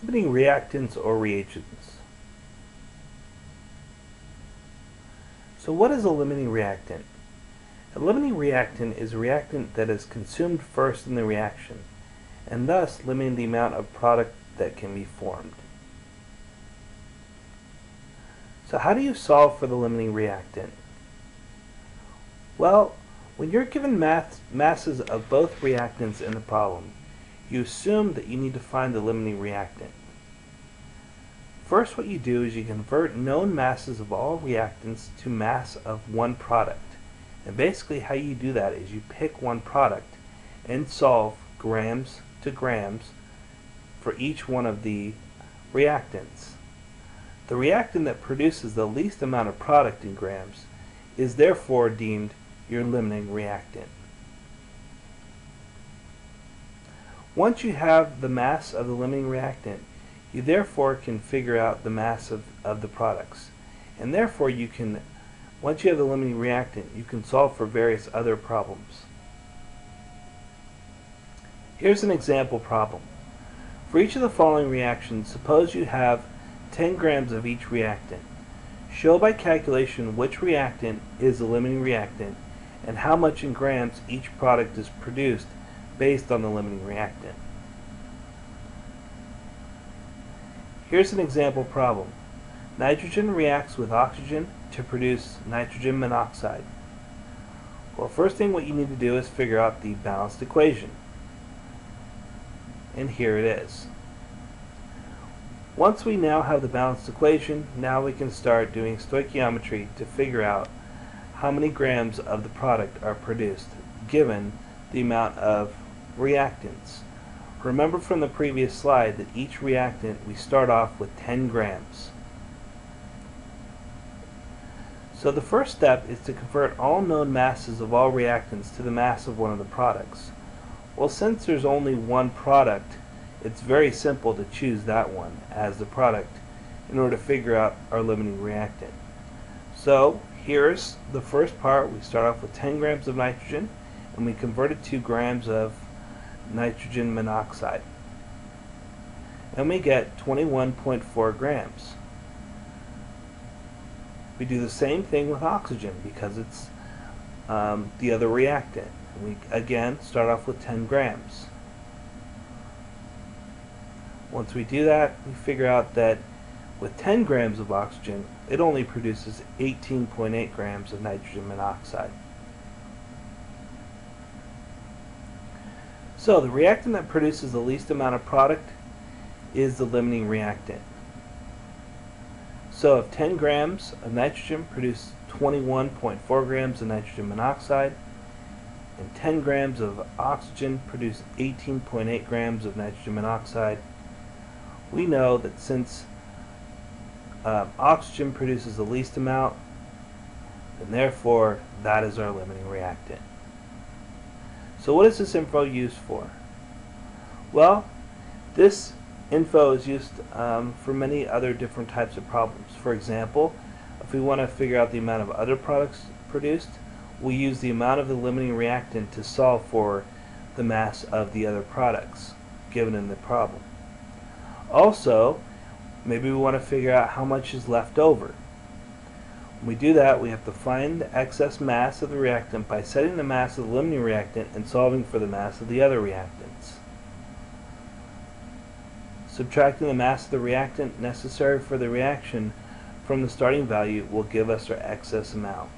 Limiting reactants or reagents. So what is a limiting reactant? A limiting reactant is a reactant that is consumed first in the reaction, and thus limiting the amount of product that can be formed. So how do you solve for the limiting reactant? Well, when you're given masses of both reactants in the problem, you assume that you need to find the limiting reactant. First, what you do is you convert known masses of all reactants to mass of one product. And basically how you do that is you pick one product and solve grams to grams for each one of the reactants. The reactant that produces the least amount of product in grams is therefore deemed your limiting reactant. Once you have the mass of the limiting reactant, you therefore can figure out the mass of the products. And therefore you can, once you have the limiting reactant, you can solve for various other problems. Here's an example problem. For each of the following reactions, suppose you have 10 grams of each reactant. Show by calculation which reactant is the limiting reactant and how much in grams each product is produced based on the limiting reactant. Here's an example problem. Nitrogen reacts with oxygen to produce nitrogen monoxide. Well, first thing what you need to do is figure out the balanced equation. And here it is. Once we now have the balanced equation, now we can start doing stoichiometry to figure out how many grams of the product are produced given the amount of reactants. Remember from the previous slide that each reactant we start off with 10 grams. So the first step is to convert all known masses of all reactants to the mass of one of the products. Well, since there's only one product, it's very simple to choose that one as the product in order to figure out our limiting reactant. So here's the first part. We start off with 10 grams of nitrogen and we convert it to grams of nitrogen monoxide. And we get 21.4 grams. We do the same thing with oxygen because it's the other reactant. We again start off with 10 grams. Once we do that, we figure out that with 10 grams of oxygen, it only produces 18.8 grams of nitrogen monoxide. So the reactant that produces the least amount of product is the limiting reactant. So if 10 grams of nitrogen produce 21.4 grams of nitrogen monoxide, and 10 grams of oxygen produce 18.8 grams of nitrogen monoxide, we know that since oxygen produces the least amount, then therefore that is our limiting reactant. So what is this info used for? Well, this info is used for many other different types of problems. For example, if we want to figure out the amount of other products produced, we use the amount of the limiting reactant to solve for the mass of the other products given in the problem. Also, maybe we want to figure out how much is left over. When we do that, we have to find the excess mass of the reactant by setting the mass of the limiting reactant and solving for the mass of the other reactants. Subtracting the mass of the reactant necessary for the reaction from the starting value will give us our excess amount.